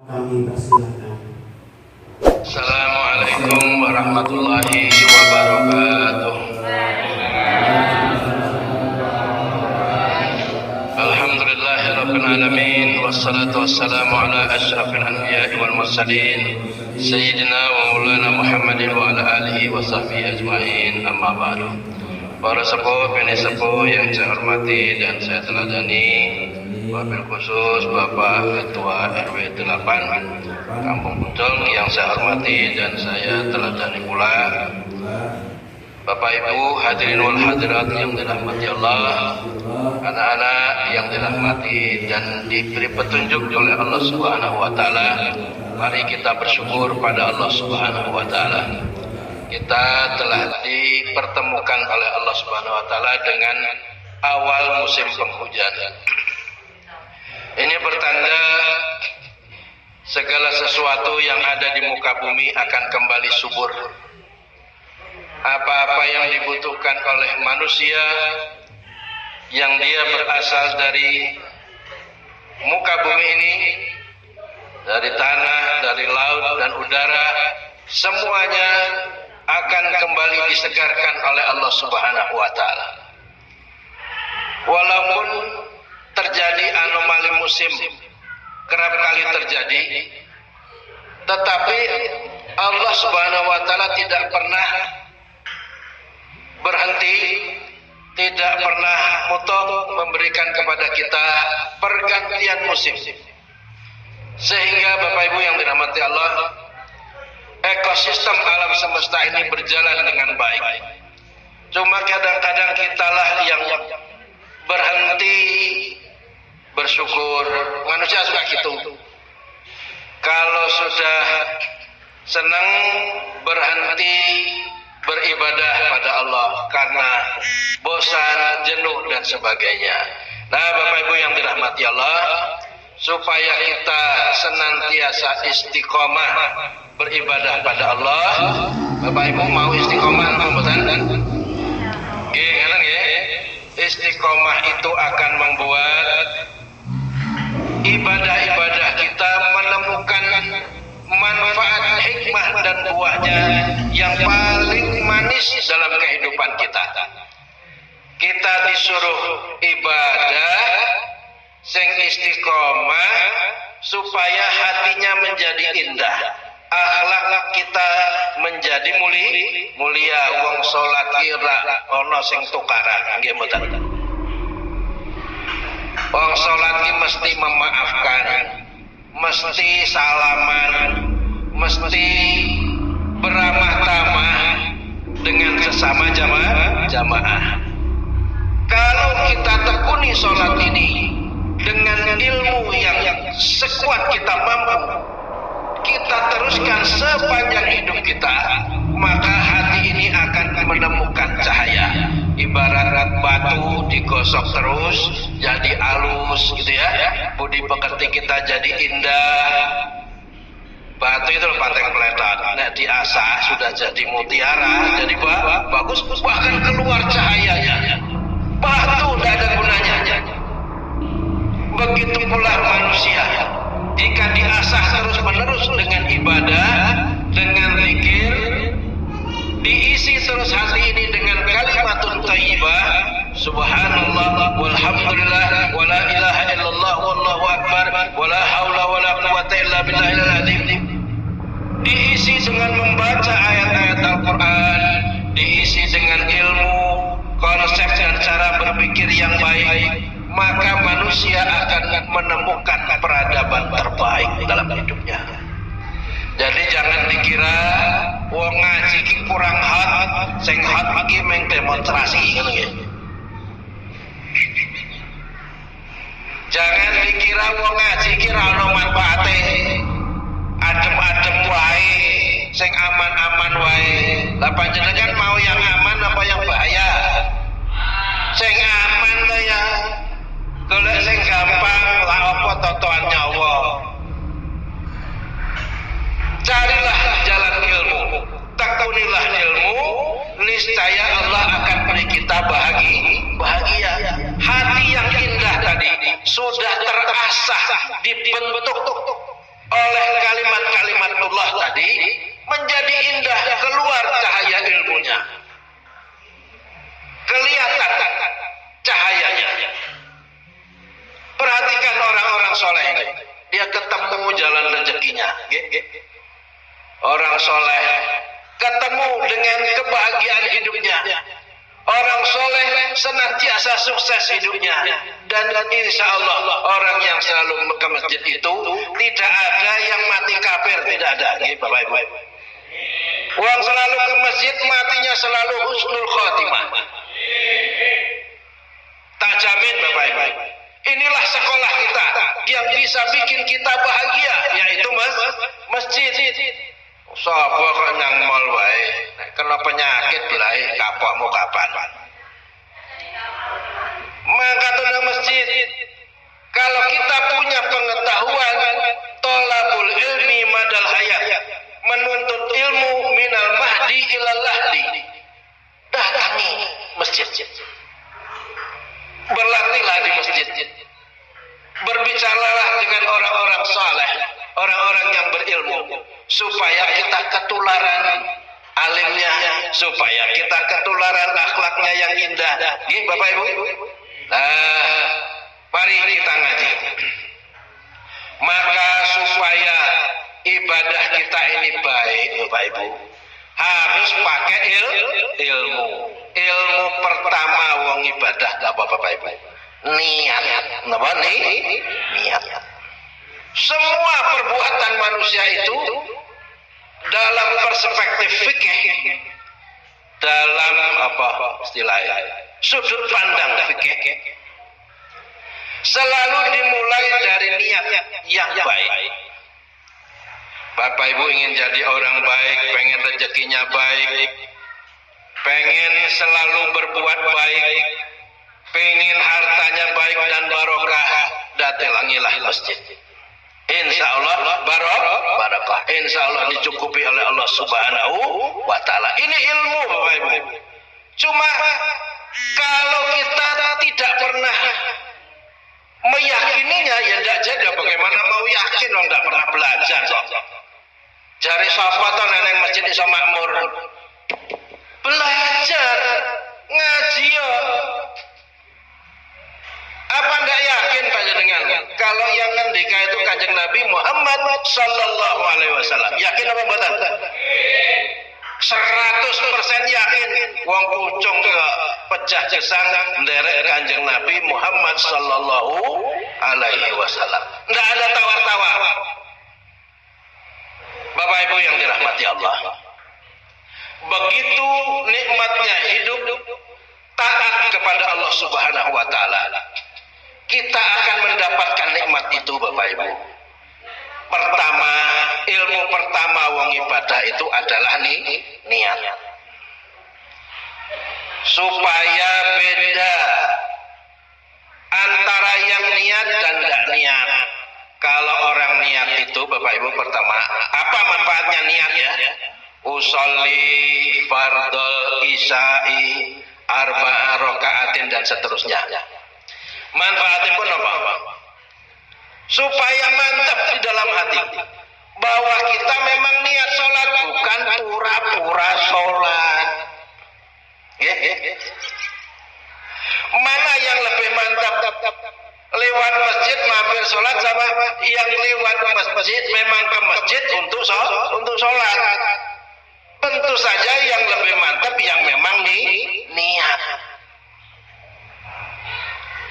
Kami persilakan. Assalamualaikum warahmatullahi wabarakatuh. Alhamdulillahirabbil alamin wassalatu wassalamu ala asyrafil anbiya'i wal mursalin sayyidina wa maulana Muhammadin wa ala alihi wa sahbihi ajmain, amma ba'du. Para sepuh, bini sepuh yang saya hormati dan saya teladani, wabil khusus Bapak Ketua RW 8 Kampung Pucung yang saya hormati dan saya teladani pula, Bapak Ibu hadirin wal hadirat yang dirahmati Allah, anak-anak yang dirahmati dan diberi petunjuk oleh Allah Subhanahu wa taala. Mari kita bersyukur pada Allah Subhanahu wa taala. Kita telah dipertemukan oleh Allah Subhanahu wa taala dengan awal musim penghujan. Ini bertanda segala sesuatu yang ada di muka bumi akan kembali subur. Apa-apa yang dibutuhkan oleh manusia yang dia berasal dari muka bumi ini, dari tanah, dari laut dan udara, semuanya akan kembali disegarkan oleh Allah Subhanahu wa taala. Walaupun terjadi anomali musim, kerap kali terjadi, tetapi Allah Subhanahu wa taala tidak pernah berhenti, tidak pernah mutok memberikan kepada kita pergantian musim. Sehingga Bapak Ibu yang dirahmati Allah, ekosistem alam semesta ini berjalan dengan baik. Cuma kadang-kadang kitalah yang berhenti bersyukur. Manusia suka gitu. Kalau sudah senang berhenti beribadah pada Allah karena bosan, jenuh dan sebagainya. Nah, Bapak Ibu yang dirahmati Allah, supaya kita senantiasa istiqomah beribadah pada Allah. Bapak Ibu mau istiqomah mboten? Nggih, ngene nggih. Istiqomah itu akan membuat ibadah-ibadah kita menemukan manfaat, hikmah dan buahnya yang paling manis dalam kehidupan kita. Kita disuruh ibadah sing istiqomah supaya hatinya menjadi indah, akhlak kita menjadi mulia. Wong salat kira ana sing tukaran, nggih mboten? Wong salat ki mesti memaafkan, mesti salaman, mesti beramah tamah dengan sesama jamaah. Kalau kita tekuni sholat ini dengan ilmu yang sekuat kita mampu, kita teruskan sepanjang hidup kita, maka hati ini akan menemukan cahaya. Ibarat batu digosok terus jadi halus gitu ya, budi pekerti kita jadi indah. Batu itu pateng peletot, nek diasah sudah jadi mutiara, jadi bagus, bahkan keluar cahayanya. Batu tidak ada gunanya. Begitu pula manusia, jika diasah terus menerus dengan ibadah, dengan zikir, diisi terus hati ini dengan kalimatun thayyibah, subhanallah walhamdulillah wala ilaha illallah wallahu akbar wala haula wala quwata illa billahil azim. Diisi dengan membaca ayat-ayat Al-Quran, diisi dengan ilmu, konsep dan cara berpikir yang baik, maka manusia akan menemukan peradaban terbaik dalam hidupnya. Jadi jangan dikira wong ngaji ki kurang hot, sing hot iki meng demonstrasi ngono nggih. Jangan dikira wong ngaji ki ra ono manfaate. Adem-adem wae, sing aman-aman wae. Lah panjenengan mau yang aman apa yang bahaya? Sing aman to ya. Golek sing gampang, lah apa totoan nyawa. Carilah jalan ilmu, tekunilah ilmu, niscaya Allah akan beri kita bahagia. Hati yang indah tadi sudah terasah, dibentuk oleh kalimat-kalimat Allah tadi menjadi indah, keluar cahaya ilmunya, kelihatan cahayanya. Perhatikan orang-orang soleh ini, dia ketemu jalan rezekinya. Orang soleh ketemu dengan kebahagiaan hidupnya. Orang soleh senantiasa sukses hidupnya. Dan insya Allah orang yang selalu ke masjid itu tidak ada yang mati kafir, tidak ada. Bapak Ibu, orang selalu ke masjid matinya selalu husnul khotimah. Tak jamin Bapak Ibu. Inilah sekolah kita yang bisa bikin kita bahagia, yaitu masjid. Sapa kok nang mall wae, kena penyakit lae kapokmu kapan. Maka tuna masjid. Kalau kita punya pengetahuan, tolabul ilmi madal hayat, menuntut ilmu minal mahdi ilal lahdi, datangi masjid. Berlatihlah di masjid. Berbicaralah dengan orang-orang saleh, orang-orang yang berilmu, supaya kita ketularan alimnya, supaya kita ketularan akhlaknya yang indah. Gini Bapak Ibu. Nah, mari kita ngaji. Maka supaya ibadah kita ini baik Bapak Ibu, harus pakai ilmu. Ilmu pertama wong ibadah apa Bapak Ibu? Niat. Napa niat. Semua perbuatan manusia itu dalam perspektif fikih, dalam apa istilahnya, sudut pandang fikih, selalu dimulai dari niat yang baik. Bapak Ibu ingin jadi orang baik, pengen rezekinya baik, pengen selalu berbuat baik, pengen hartanya baik dan barokah, datangilah masjid. Insya Allah barokah. Insya Allah dicukupi oleh Allah Subhanahu wa Ta'ala. Ini ilmu Bapak Ibu. Cuma kalau kita tidak pernah meyakininya, ya tidak jadi. Bagaimana mau yakin orang tidak pernah belajar? Jari sapa to neneng masjid iso makmur. Belajar, ngaji yo. Apa ndak yakin panjenengan kalau yang ngendika itu Kanjeng Nabi Muhammad sallallahu alaihi wasallam? Yakin apa mboten? 100% yakin. Wong pucung kok pecah gesang nderek Kanjeng Nabi Muhammad sallallahu alaihi wasallam. Ndak ada tawar-tawar. Bapak Ibu yang dirahmati Allah. Begitu nikmatnya hidup taat kepada Allah Subhanahu wa Ta'ala, kita akan mendapatkan nikmat itu Bapak Ibu. Pertama, ilmu pertama wong ibadah itu adalah niat. Supaya beda antara yang niat dan tidak niat. Kalau orang niat itu Bapak Ibu, pertama, apa manfaatnya niat ya? Usolli fardhu isya'i arba'a raka'atin dan seterusnya. Manfaatnya pun apa? Supaya mantap di dalam hati bahwa kita memang niat sholat, bukan pura-pura sholat. Mana yang lebih mantap? Lewat masjid mampir sholat sama yang lewat masjid memang ke masjid untuk sholat. Tentu saja yang lebih mantap yang memang niat.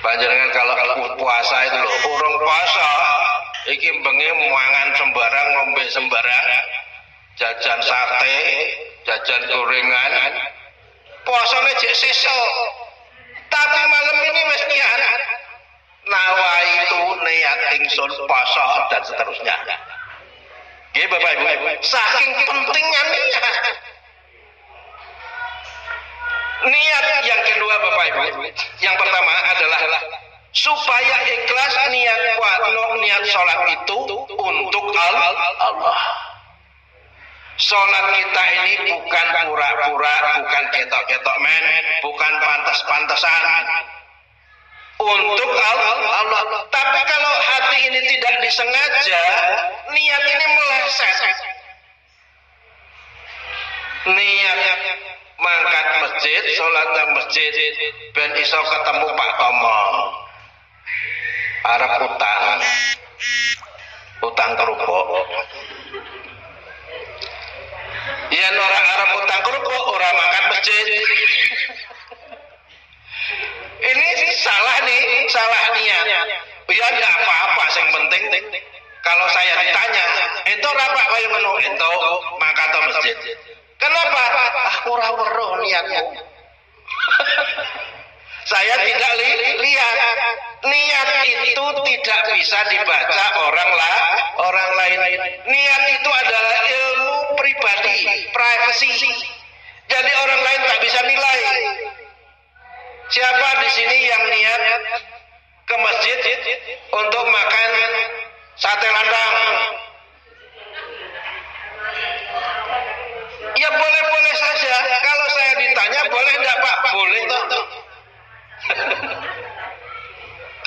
Panjenengan kalau puasa itu loh, urung puasa iki bengi mangan sembarang, ngombe sembarang, jajan sate, jajan gorengan, puasane jek sesuk. Tapi malam ini wis niat. Nawa itu niat ingsun puasa dan seterusnya. Nggih Bapak Ibu, saking pentingnya niat. Niat yang kedua Bapak Ibu, yang pertama adalah supaya ikhlas niat sholat itu untuk Allah. Sholat kita ini bukan pura-pura, bukan ketok-ketok men, bukan pantas-pantasan, untuk Allah. Tapi kalau hati ini tidak disengaja, niat ini meleset. Niat mangkat masjid, sholat nang masjid, ben iso ketemu Pak Tomo. Arep utang kerupuk. Yen orang Arab utang kerupuk, orang mangkat masjid. Ini salah nih, salah niat. Ya enggak apa-apa, yang penting kalau saya ditanya, itu apa kaya ngono? Itu mangkat masjid. Kenapa? Ora weruh niatmu. Saya tidak lihat. Niat itu tidak bisa dibaca orang lain. Niat itu adalah ilmu pribadi, privasi. Jadi orang lain tak bisa nilai. Siapa di sini yang niat ke masjid untuk makan sate landang? Ya boleh-boleh saja. Kalau saya ditanya boleh enggak Pak? Boleh toh.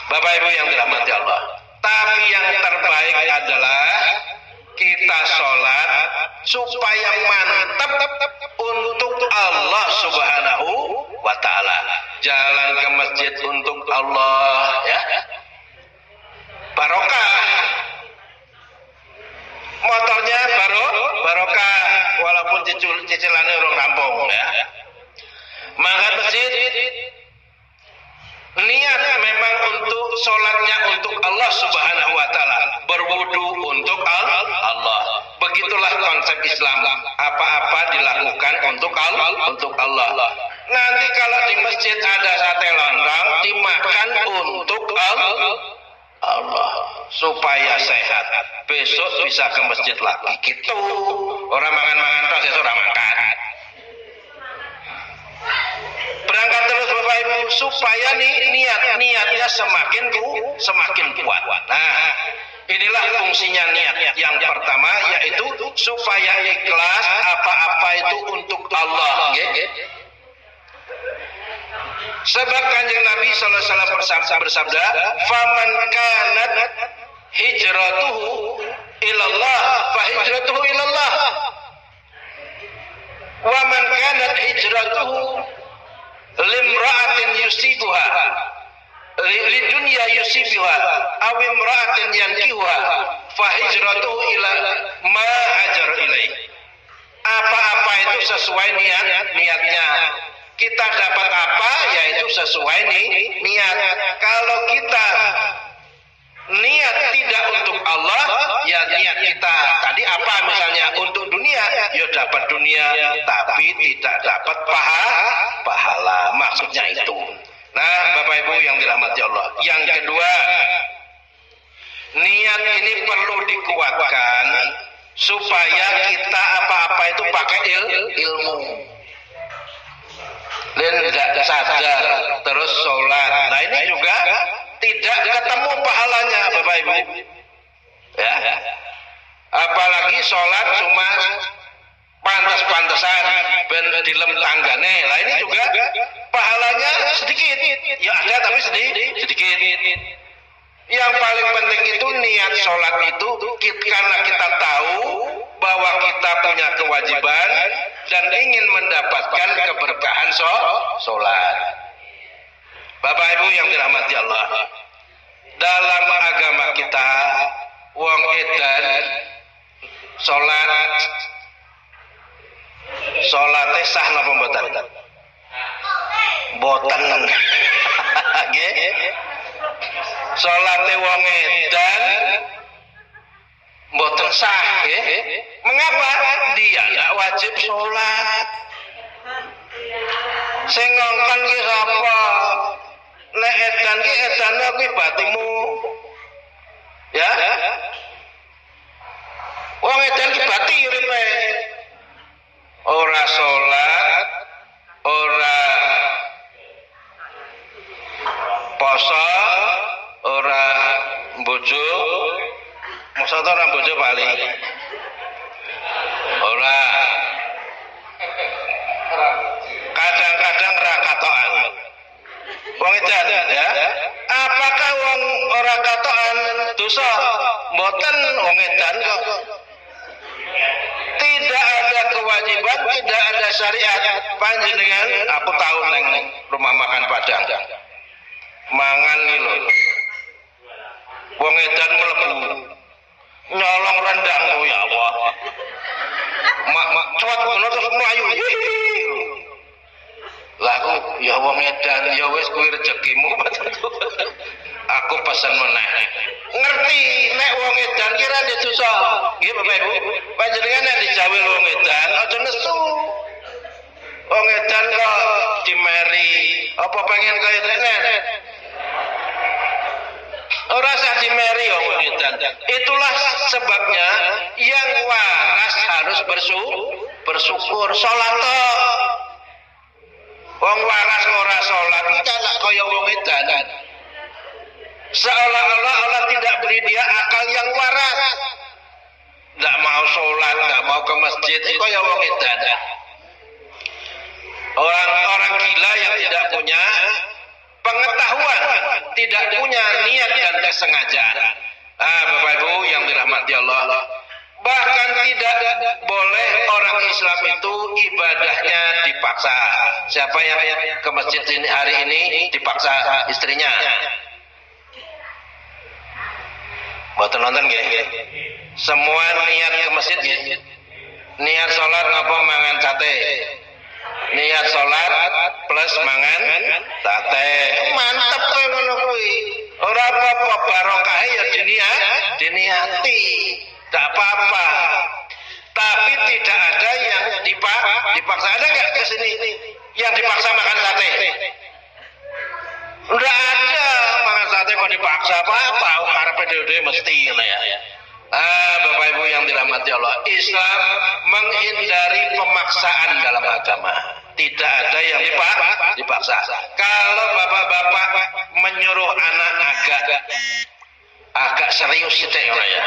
Bapak Ibu yang dirahmati Allah. Tapi yang terbaik adalah kita sholat supaya mantap untuk Allah Subhanahu wa ta'ala. Jalan ke masjid untuk Allah, ya. Barokah. Motornya barokah walaupun cicilannya urung rampung, ya. Mangkat masjid niat memang untuk sholatnya untuk Allah Subhanahu wa ta'ala, berwudu untuk Allah. Begitulah konsep Islam. Apa-apa dilakukan untuk Allah. Nanti kalau di masjid ada sate landang, dimakan untuk Allah supaya sehat. Besok bisa ke masjid lagi. Gitu. Orang mangan-mangan terus orang makan. Berangkat terus Bapak Ibu supaya niatnya semakin kuat. Nah, inilah fungsinya niat. Yang pertama yaitu supaya ikhlas, apa-apa itu untuk Allah. Sebab Kanjeng Nabi sallallahu alaihi wasallam bersabda, "Faman kanat hijratuhu ilallah, fa hijratuhu ilallah. Wa man kanat hijratuhu limra'atin yusibuha lidunya yusibuha aw imra'atin yankihuha fa hijratuhu ila ma hajar ilaih." Apa-apa itu sesuai niatnya. Kita dapat apa yaitu sesuai niat. Kalau kita niat tidak untuk Allah, ya niat kita tadi apa misalnya untuk dunia, ya dapat dunia tapi tidak dapat pahala. Maksudnya itu. Nah, Bapak Ibu yang dirahmati Allah. Yang kedua, niat ini perlu dikuatkan supaya kita apa-apa itu pakai ilmu. Dan tidak sadar terus sholat. Nah ini juga tidak ketemu pahalanya Bapak Ibu. Ya. Apalagi sholat cuma pantas-pantasan ben dilem tanggane. Nah ini juga pahalanya sedikit. Ya ada tapi sedikit. Yang paling penting itu niat sholat itu karena kita tahu bahwa kita punya kewajiban dan ingin mendapatkan keberkahan sholat. Bapak Ibu yang dirahmati Allah, dalam agama kita wong edan sholatnya sah napa mboten? Mboten. Nggih. Sholatnya wong edan mboten sah, nggih. Mengapa? Dia tidak wajib sholat. Sing ngongkon ki sapa? Nek edan ki edane kuwi batimu. Ya? Wong edan ki bati uripe. Ora sholat, ora poso, ora bojo. Maksudnya orang bojo paling ora kadang-kadang rakatoan Wong edan ya. Apakah wong ora katokan dosa? Mboten, wong edan kok. Tidak ada kewajiban, tidak ada syariat. Panjenengan aku tahu neng rumah makan Padang. Mangan nih lho. Wong edan mlebu. Nyolong rendang oh ya Allah. Mak cuat ngono terus mlayu. Lah aku ya wong edan ya wis kuwi rezekimu. Aku pesen meneh. Ngerti nek wong edan kira ndek dosa. Nggih Bapak Ibu. Panjenengan nek dijawe wong edan aja nesu. Wong edan kok dimeri apa pengen kaya tenan? Ora usah dimeri wong edan. Itulah sebabnya yang waras harus bersyukur salat. Wong waras ora salat iki lak kaya wong edan. Seolah-olah Allah tidak beri dia akal yang waras. Tidak mau sholat, tidak mau ke masjid, itu kaya wong edan. Orang-orang gila yang tidak punya pengetahuan, tidak punya niat dan kesengajaan. Bapak Ibu yang dirahmati Allah, bahkan tidak boleh orang Islam itu ibadahnya dipaksa. Siapa yang ke masjid ini hari ini dipaksa istrinya? Mboten nonton nggih. Semua niat ke masjid nggih. Niat salat ngapa mangan sate. Niat salat plus mangan sate. Mantep kowe ngono kuwi. Ora apa-apa barokah ya diniati. Tidak apa-apa. Tapi tidak ada yang dipaksa. Ada enggak ke sini yang dipaksa makan sate? Enggak ada mangan sate kok dipaksa apa-apa. Karepe dhewe mesti ngono ya. Bapak Ibu yang dirahmati Allah, Islam menghindari pemaksaan dalam agama. Tidak ada yang dipaksa. Kalau bapak-bapak menyuruh anak agak serius sithik ngono ya.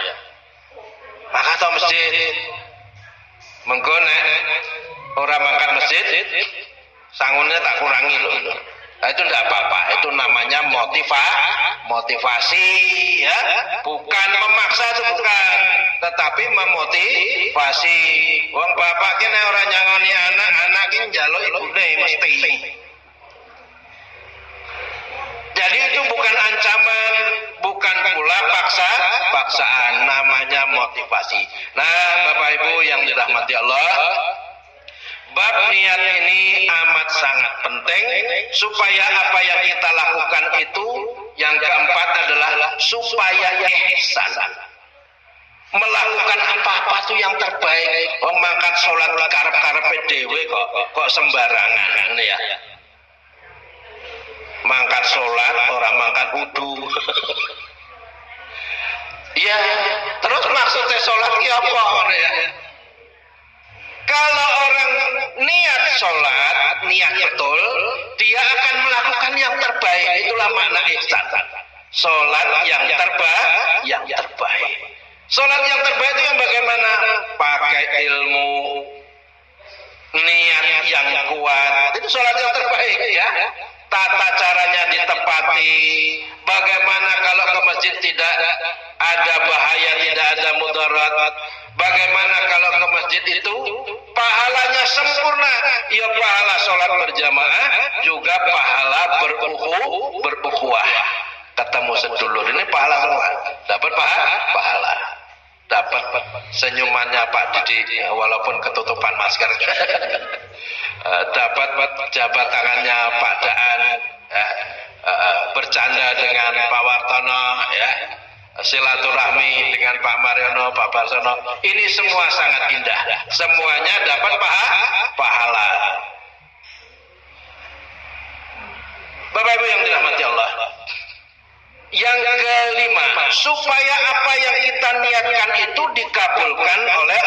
Maka to masjid. Mengko nek ora mangkat masjid, sangune tak kurangi lho. Nah, itu tidak apa-apa, itu namanya motivasi ya, bukan memaksa itu bukan, tetapi memotivasi. Wong bapak kene ora nyangoni anak ki njaluk ibune mesti. Jadi itu bukan ancaman, bukan pula paksaan, namanya motivasi. Nah, Bapak Ibu yang dirahmati Allah, bab niat ini amat sangat penting supaya apa yang kita lakukan itu yang keempat adalah supaya ihsan. Melakukan apa-apa itu yang terbaik. Wong mangkat salat karep-karepe dhewe kok sembarangan ya. Mangkat salat ora mangkat wudu. Ya, terus maksudnya salat ki apa ya? Kalau orang niat sholat, niat betul, dia akan melakukan yang terbaik. Itulah makna ihsan. Sholat yang terbaik. Sholat yang terbaik itu yang bagaimana? Pakai ilmu, niat yang kuat. Itu sholat yang terbaik ya. Tata caranya ditepati. Bagaimana kalau ke masjid tidak ada bahaya, tidak ada mudarat. Bagaimana kalau ke masjid itu pahalanya sempurna, ya pahala sholat berjamaah, juga pahala berukhuwah. Ketemu sedulur ini pahala semua, dapat pahala, dapat senyumannya Pak Didi walaupun ketutupan masker, dapat jabat tangannya Pak Daan, bercanda dengan Pak Wartono, ya. Silaturahmi dengan Pak Mariono, Pak Barsono, ini semua sangat indah. Semuanya dapat pahala. Bapak Ibu yang dirahmati Allah. Yang kelima, supaya apa yang kita niatkan itu dikabulkan oleh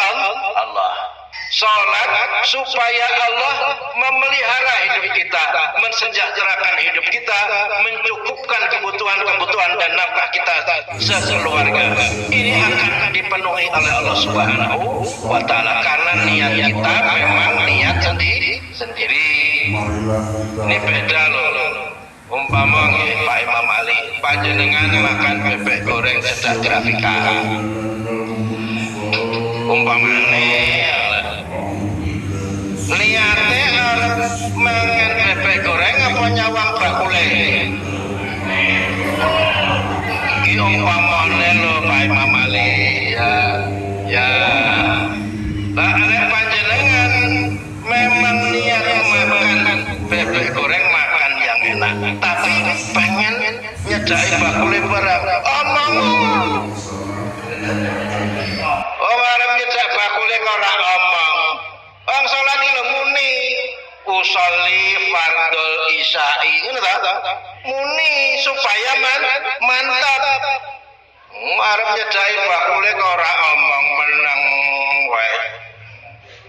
Allah. Sholat supaya Allah memelihara hidup kita, mensejahterakan hidup kita, mencukupkan kebutuhan dan nafkah kita sekeluarga. Ini akan dipenuhi oleh Allah Subhanahu wa Ta'ala karena niat kita memang niat sendiri. Ini beda loh. Umpama nggih Pak Imam Ali, panjenengan makan bebek goreng sedak grafika. Umpamane niate arep mangan bebek goreng apa nyawang bakule. Iki umpamane lho Pak Imam Ali ya. Lah arek panjenengan memang niat makan bebek goreng makan yang enak, tapi pengen nyedaki bakule barang. Omong. Arep nyedak bakule kok ora omong. Wong salat iki muni usolli fardul isya'i ngono ta? Muni supaya mantap. Arep nyedaki bakule kok ora omong meneng wae.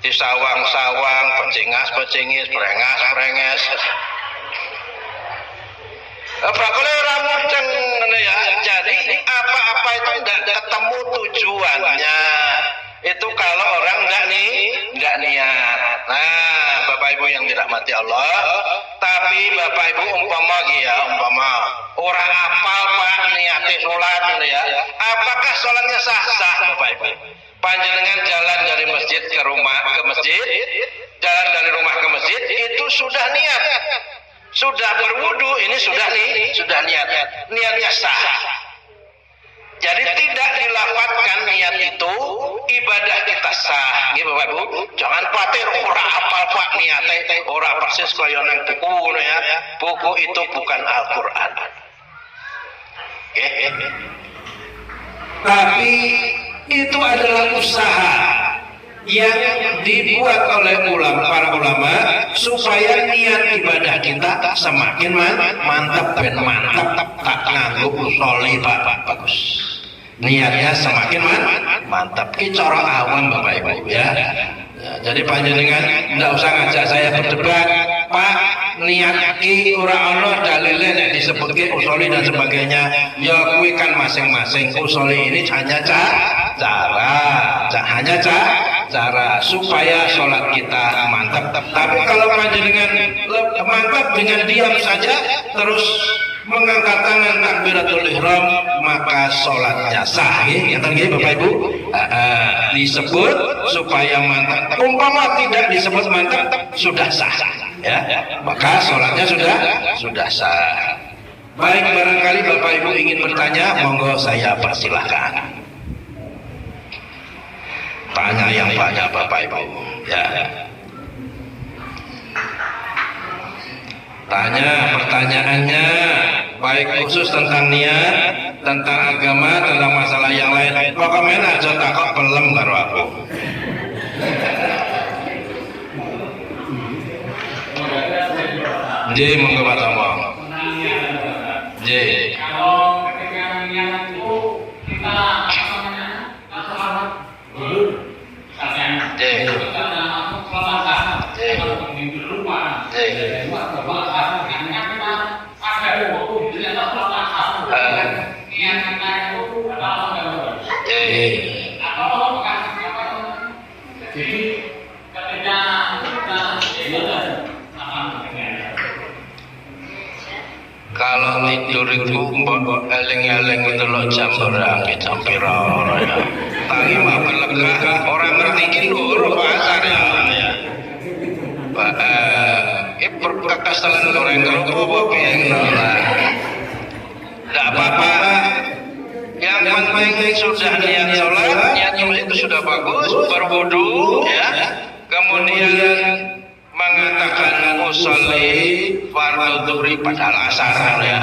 Disawang-sawang, pecingas-pecingis, prengas-prenges. Bakule ora mudeng ngene ya. Jadi apa-apa itu tidak ketemu tujuannya. Itu kalau orang enggak niat. Nah, Bapak Ibu yang dirahmati Allah, tapi Bapak Ibu umpama orang apal Pak niate salat ya. Apakah salatnya sah Bapak Ibu? Panjenengan jalan dari masjid ke rumah ke masjid, jalan dari rumah ke masjid itu sudah niat. Sudah berwudu, ini sudah niat. Niatnya sah. Jadi tidak dilafatkan niat itu ibadah kita sah. Nggih Bapak Ibu, jangan khawatir ora apal Pak niate, ora persis kaya nang buku ya. Buku itu bukan Al-Qur'an. Tapi itu adalah usaha yang dibuat oleh para ulama supaya niat ibadah kita semakin mantap dan mantap. Tak nganggo usoli Pak bagus. Niatnya semakin mantap. Ki cara awam Bapak Ibu ya. Jadi panjenengan enggak usah ngajak saya berdebat, Pak, niat ki ora ana dalile nek disebutke usoli dan sebagainya. Ya kuwi kan masing-masing. Usoli ini hanya cara supaya sholat kita mantap. Tapi kalau panjenengan mantap dengan diam saja terus mengangkat tangan takbiratul ihram maka sholatnya sah ya Bapak Ibu. Disebut supaya mantap. Umpama tidak disebut mantap sudah sah ya. Maka sholatnya sudah sah. Baik, barangkali Bapak Ibu ingin bertanya, monggo saya persilahkan. Tanya yang banyak Bapak Ibu ya. Tanya pertanyaannya baik khusus tentang niat, tentang agama, tentang masalah yang lain. Pokoknya aja takut pelem karo aku. J monggo Pak Tomo. J. Kalau ketika niat itu kita kalau tidur itu mbok eling-eling itu lo jam pira ya. Tangi mah belegah orang ngerti iki lho pasar ya. Perkakasalan goreng kerupuk piye enggak apa-apa. Yang penting sudah niat sholat, niatnya itu sudah bagus, berwudu ya. Kemudian mengatakan usolli fardhu dhuhri pada asar ya.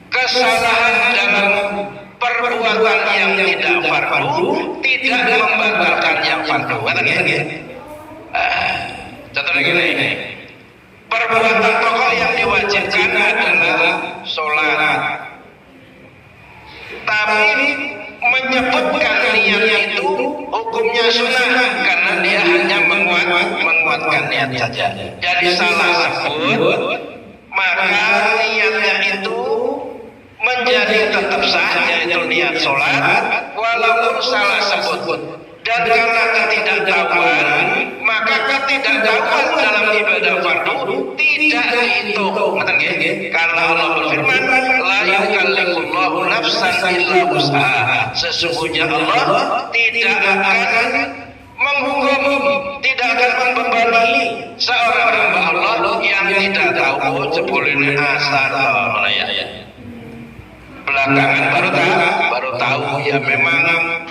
Kesalahan dalam perbuatan yang tidak fardu tidak membatalkan yang fardu. Kata gini. Contohnya gini. Perbuatan pokok yang diwajibkan adalah sholat. Tapi menyebutkan niat itu hukumnya sunnah karena dia hanya menguatkan niat saja. Jadi salah sebut maka niatnya itu menjadi tetap sah, yaitu niat sholat walaupun salah sebut. Dan karena ketidaktahuan, maka ketidaktahuan dalam ibadah fardu tidak dihitung. Karena Allah berfirman, la yukallifullahu nafsan illa wus'aha. Sesungguhnya Allah tidak akan menghukum, tidak akan membebani seorang hamba Allah yang tidak tahu jebulnya asar belakangan baru tahu ya memang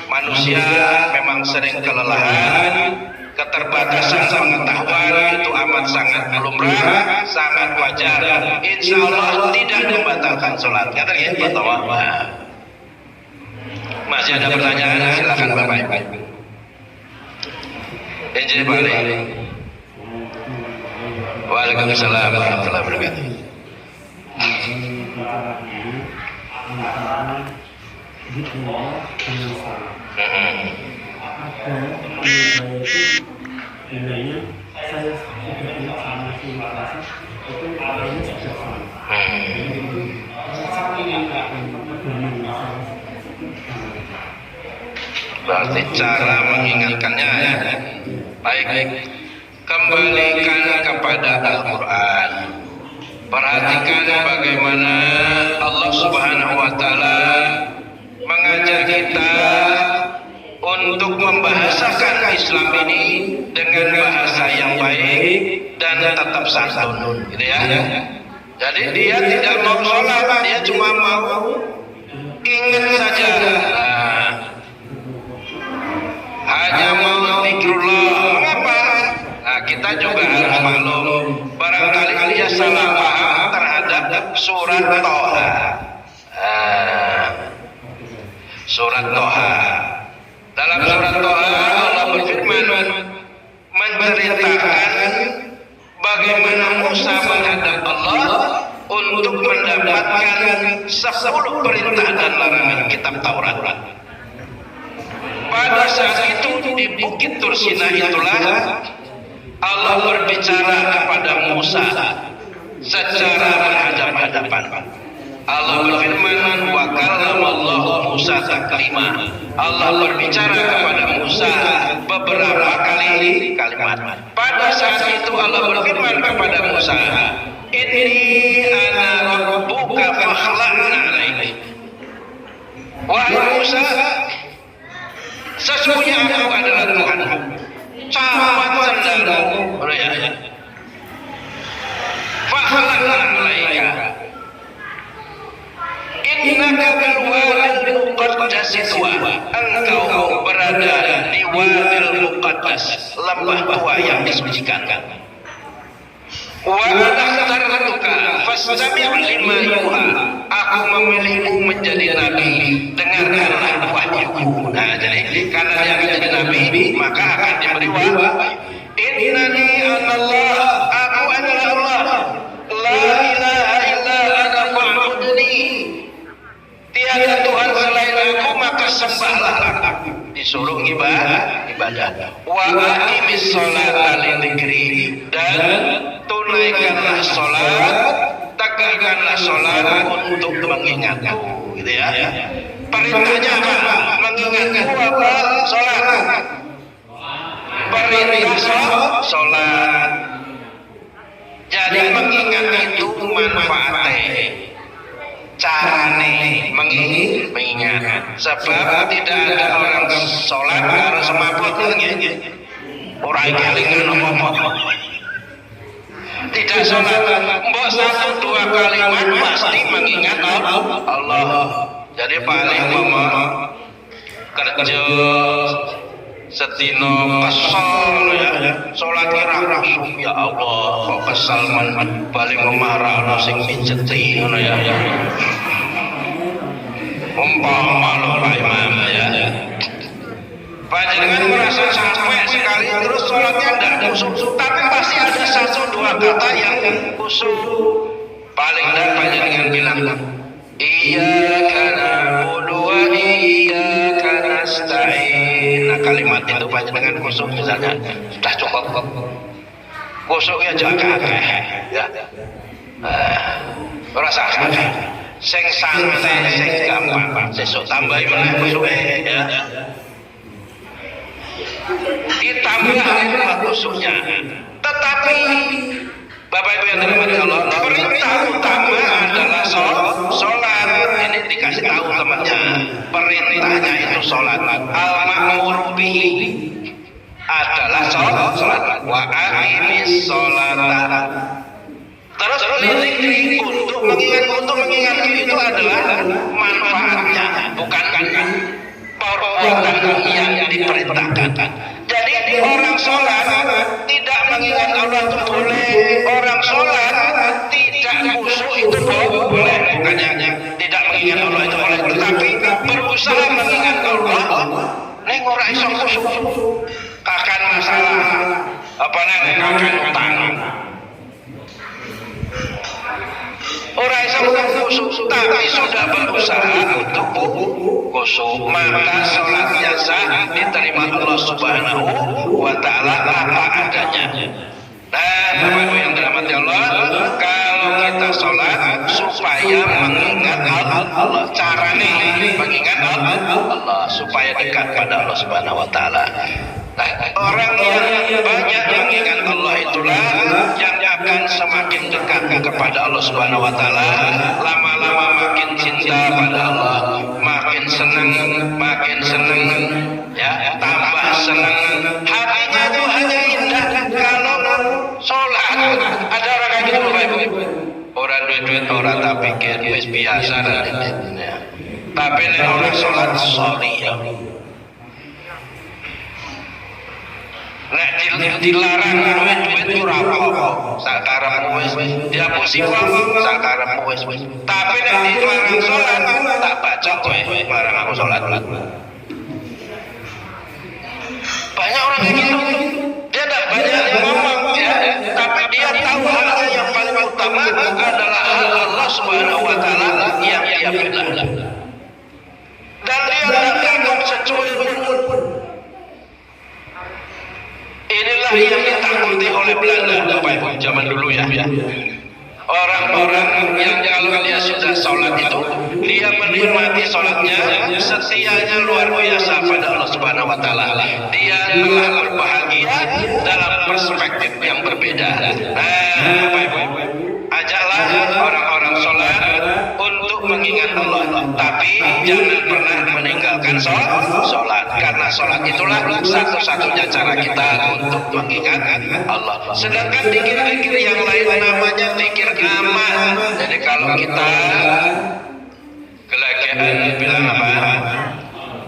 manusia memang sering kelelahan, keterbatasan pengetahuan itu amat sangat lumrah, sangat wajar. Insya Allah tidak membatalkan sholat. Kata ya, masih ada pertanyaan? Silakan Bapak Ibu. Injil balik. Waalaikumsalam warahmatullahi wabarakatuh. Berarti cara mengingatkannya ya. Baik, kembalikan kepada Al-Quran. Perhatikan bagaimana Allah Subhanahu wa Ta'ala mengajak kita untuk membahasakan Islam ini dengan bahasa yang baik dan tetap santun, gitu ya. Jadi dia tidak mau sholat, dia cuma mau ingat saja. Hanya mau zikrullah. Mengapa? Nah, kita juga harus maklum. Barangkali dia salah paham terhadap surat Toha. Surat Toha. Dalam surat Toha Allah berfirman menceritakan bagaimana Musa menghadap Allah untuk mendapatkan 10 perintah dan larangan kitab Taurat. Pada saat itu di Bukit Tursina itulah Allah berbicara kepada Musa secara berhadap-hadapan. Allah berfirman, wa kallamallahu Musa taklima. Allah berbicara kepada Musa beberapa kali kalimat. Pada saat itu Allah berfirman kepada Musa, inni ana rabbuka fakhla'na alaik. Wahai Musa, sesungguhnya aku adalah Tuhanmu, cabut sandalmu. Fakhla'na alaika. Innaka bil wadil muqaddas tuwa. Engkau berada di wadil muqaddas, lembah tua yang disucikan. Wa nakhtartuka fastami' lima yuha. Aku memilihmu menjadi nabi, dengarkanlah wahyuku. Nah, jadi karena dia akan jadi nabi, maka akan diberi wahyu. Innani anallah, aku adalah Allah. La ilaha illa ana fa'budni. Tiada Tuhan selain aku, maka sembahlah aku. Disuruh ibadah. Wa aqimis sholata lidzikri, dan tunaikanlah sholat, tegakkanlah sholat untuk mengingatku, gitu ya. Perintahnya apa? Mengingatku apa? Sholat. Perintah sholat. Jadi mengingat itu manfaatnya. Carane mengingat, sebab tidak ada orang sholat harus semaput orang kelingan apa-apa. Tidak sholat, mbok 1-2 kalimat pasti mengingat Allah. Jadi paling kerja setino kesal ya, sholat kira ya Allah kok kesal paling memarah sing mijeti ngono ya. Umpama lo Pak Imam ya, panjenengan merasa capek sekali terus sholatnya tidak khusyuk, tapi pasti ada 1-2 kata yang khusyuk. Paling tidak panjenengan bilang iyyaka na'budu wa iyyaka nasta'in. Nah, kalimat itu panjenengan khusyuk misalnya sudah cukup. Khusyuknya jaga ya. Rasa sing santai, sing gampang, sesuk tambahi meneh khusyuke ya. ditambah itulah khusyuknya. Tetapi Bapak Ibu yang dirahmati Allah, perintah utama adalah sholat. Ini dikasih tahu temannya, perintahnya itu sholat. Al-ma'muru bihi adalah sholat. Wa aqimis sholata. Terus lirik untuk mengingat itu adalah manfaatnya, bukan perbuatan yang diperintahkan. Jadi orang sholat tidak mengingat Allah itu boleh, orang sholat tidak khusyuk itu boleh, bukannya tidak mengingat Allah itu boleh, tetapi berusaha mengingat Allah. Neng ora iso khusyuk, akan masalah apa namanya, akan utang. Orang iso khusyuk tapi sudah berusaha untuk khusyuk, maka sholatnya sah, diterima Allah Subhanahu wa Ta'ala apa adanya. Nah, Bapak Ibu yang dirahmati Allah, kalau kita sholat supaya mengingat Allah, caranya mengingat Allah supaya dekat pada Allah Subhanahu wa Ta'ala. Nah, orang yang banyak mengingat Allah itulah yang akan semakin dekat kepada Allah Subhanahu wa Ta'ala, lama-lama makin cinta pada Allah, makin senang, ya, tambah senang. Hatinya itu hanya indah kalau sholat. Ada orang kayak gitu, Bapak Ibu. Orang duit orang tak pikir wis biasa dan ini. Tapi nek orang sholat sorry ya. Nek dilarang duit ora apa-apa, sakarepmu wis dihapusi wong, sakarepmu wis. Tapi nek dilarang salat, tak baca kowe bareng aku salat. Banyak orang kayak gitu. Dia tidak banyak ngomong ya, tapi dia tahu hal yang paling utama adalah hal Allah Subhanahu wa Ta'ala yang dia bela. Dan dia tidak takut secuil pun. Inilah yang ditakuti oleh Belanda, Bapak Ibu, zaman dulu ya. Orang-orang yang kalau dia sudah sholat itu, dia menikmati sholatnya, setianya luar biasa pada Allah Subhanahu wa Ta'ala. Dia telah berbahagia dalam perspektif yang berbeda. Nah, Bapak Ibu, ajaklah orang-orang sholat untuk mengingat Allah, tapi jangan pernah meninggalkan sholat, karena sholat itulah satu-satunya cara kita untuk mengingat Allah. Sedangkan zikir-zikir yang lain namanya zikir aman. Jadi kalau kita gelegean bilang apa?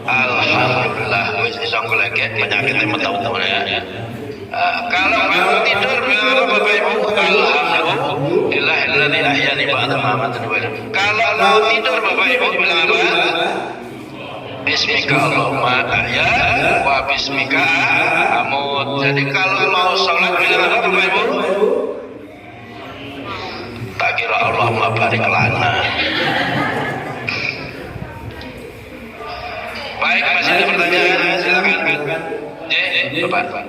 Alhamdulillah, wis iso gelegek penyakitnya metu-metu ya. Kalau kamu tidur bilang apa Bapak Ibu? Alhamdulillahilladzi ahyani ba'da ma amatani. Kalau mau tidur Bapak Ibu bilang apa? Bismika Allahumma ahya wa bismika amut. Jadi kalau mau sholat bilang apa Bapak Ibu? Tak kira Allahumma barik lana. Baik, masih ada pertanyaan? Silakan. Bapak.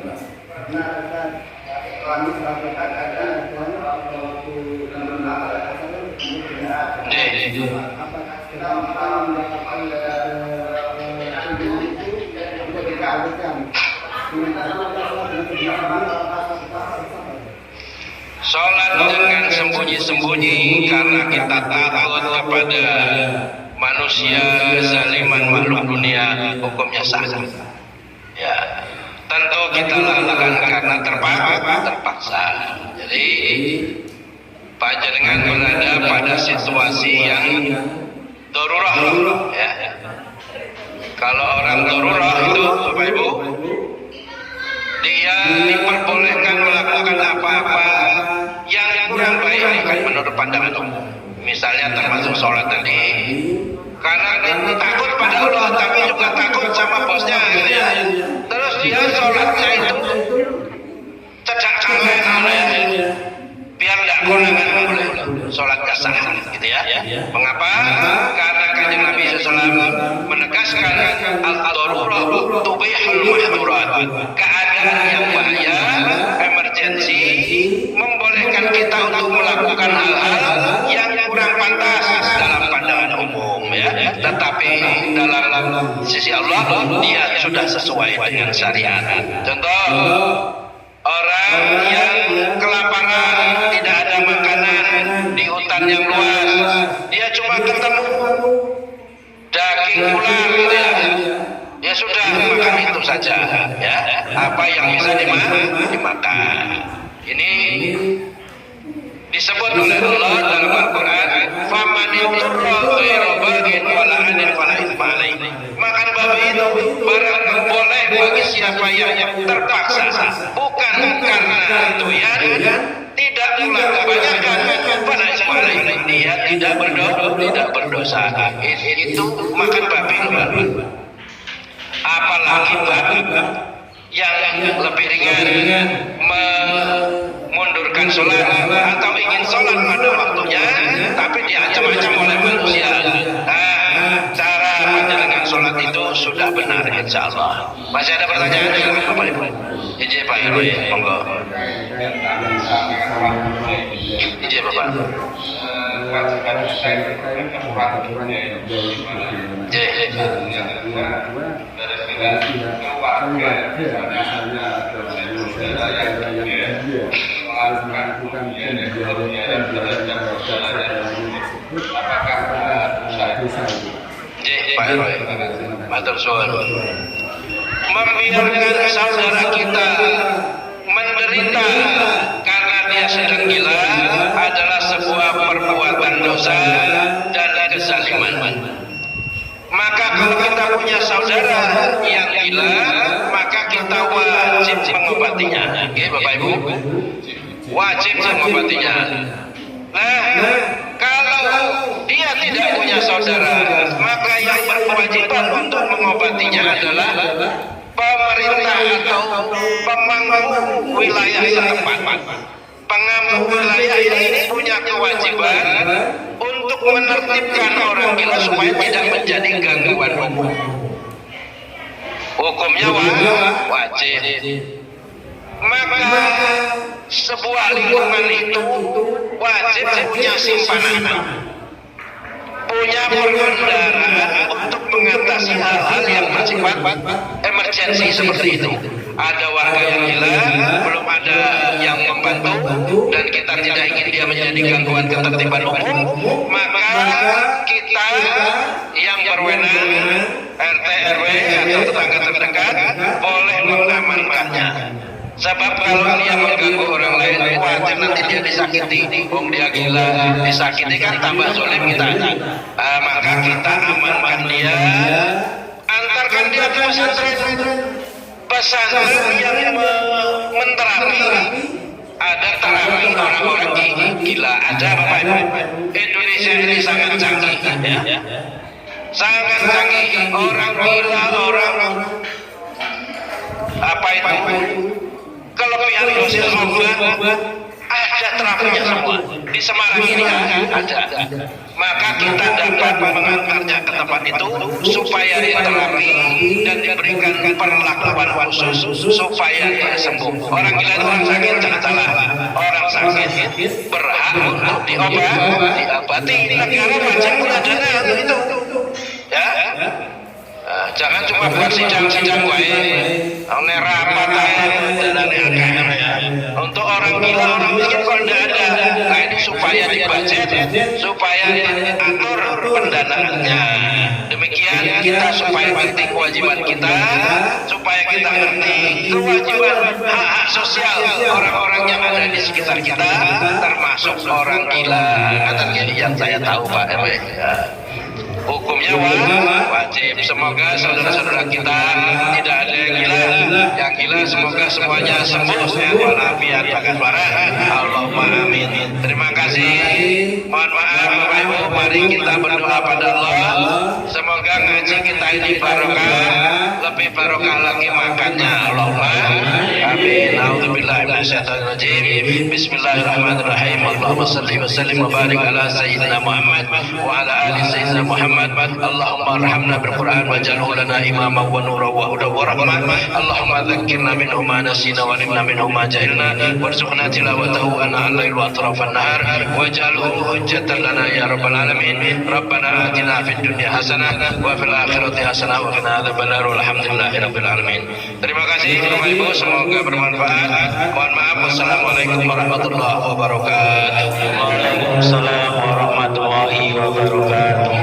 Sholat dengan sembunyi-sembunyi karena kita takut kepada manusia zaliman makhluk dunia, hukumnya sah. Ya, tentu kita lakukan karena terpaksa. Jadi panjenengan berada pada situasi yang darurah, ya. Kalau orang darurah itu Bapak Ibu, dia diperbolehkan melakukan apa-apa yang kurang baik menurut pandangan umum. Misalnya termasuk sholat tadi, karena dia takut pada Allah tapi juga takut sama bosnya, ya. Terus dia sholatnya itu cedak kamera, ya. Biar tidak konangan boleh sholatnya sah, gitu ya. Mengapa? Karena Kanjeng Nabi SAW menegaskan al-darurah tubihul mahdurat. Keadaan yang bahaya, emergensi, membolehkan kita untuk melakukan hal-hal yang kurang pantas dalam pandangan umum, ya. Tetapi tapi dalam sisi Allah dia sudah sesuai dengan syariat. Contoh, orang yang kelaparan, tidak ada makanan di hutan yang luas, dia cuma ketemu daging ular gitu ya sudah makan itu saja ya, apa yang bisa dimakan. Ini disebut oleh Allah dalam Al-Quran, faman yudurra ghairu baghin wala adin fala itsma alaihi. Makan babi itu barang boleh bagi siapa yang terpaksa, bukan karena doyan, tidak pula kebanyakan, fala itsma alaihi, dia tidak berdosa. Itu makan babi luar. Apalagi babi yang lebih ringan, memundurkan sholat atau ingin sholat pada waktunya tapi diancam-ancam oleh manusia. Nah, cara menjalankan sholat itu sudah benar insya Allah. Masih ada pertanyaan ya Bapak Ibu? Izin Pak RW, monggo. Izin Bapak. Pak RW, matur suwun. Membiarkan saudara kita menderita karena dia sedang gila adalah sebuah perbuatan dosa dan kezaliman. Maka kalau kita punya saudara yang gila, maka kita wajib mengobatinya. Oke, Bapak Ibu, wajib mengobatinya. Nah, kalau dia tidak punya saudara, maka yang berkewajiban untuk mengobatinya adalah pemerintah atau pemangku wilayah setempat. Pengampu wilayah ini punya kewajiban untuk menertibkan orang gila supaya tidak menjadi gangguan umum. Hukumnya wajib. Maka sebuah lingkungan itu wajib punya simpanan, punya perkendaraan untuk mengatasi hal-hal yang bersifat emergensi seperti itu. Ada warga yang gila, belum ada yang membantu, dan kita tidak ingin dia menjadi gangguan ketertiban umum, maka kita yang berwenang, RT RW atau tetangga terdekat boleh mengamankannya. Sebab kalau dia mengganggu orang lain, khawatir nanti dia disakiti. Dia gila, disakiti kan tambah zolim kita. Maka kita amankan dia, antarkan dia ke pesantren. Pesantren yang menterapi, ada terapi orang-orang gila, ada Bapak Ibu. Indonesia ini sangat canggih, ya. Sangat canggih. Orang gila, orang apa itu? Kelebihan dosis obat ada terapinya semua. Di Semarang ini ada. Maka kita dapat mengantarnya ke tempat itu supaya diterapi dan diberikan perlakuan khusus supaya dia sembuh. Orang gila itu orang sakit, jangan salah. Orang sakit berhak untuk diobati. Negara wajib punya dana untuk itu. Ya. Jangan cuma buat sidang-sidang baik, rapat dan AKR ya. Untuk orang gila, orang miskin kalau tidak ada, nah ini supaya dibudget, supaya diatur pendanaannya. Demikian kita supaya ngerti kewajiban kita, supaya kita ngerti kewajiban hak sosial orang-orang yang ada di sekitar kita, termasuk orang gila. Kata yang saya tahu Pak RW. Ya. Hukumnya wajib. Semoga saudara-saudara kita tidak ada yang gila. Yang gila semoga semuanya sembuh sehat walafiat bagas waras. Allahumma amin. Terima kasih. Mohon maaf Bapak Ibu, mari kita berdoa pada Allah. Semoga ngaji kita ini barokah, lebih barokah lagi makannya. Allahumma amin. A'udzubillahi minasyaitonirrajim. Bismillahirrahmanirrahim. Allahumma shalli wa sallim wa barik ala sayyidina Muhammad wa ala ali sayyidina Muhammad. Allahumma arhamna bil Qur'an waj'alhu lana imama wa nura wa huda wa rahmah اللهم ذكرنا منه ما نسينا وعلمنا منه ما جهلنا وارزقنا تلاوته أناء الليل وأطراف النهار واجعله حجة لنا يا رب العالمين. ربنا آتنا في الدنيا حسنة وفي الآخرة حسنة وقنا عذاب النار والحمد لله رب العالمين. Terima kasih Bapak Ibu, semoga bermanfaat. Mohon maaf. Wassalamualaikum warahmatullahi wabarakatuh. Waalaikumsalam warahmatullahi wabarakatuh.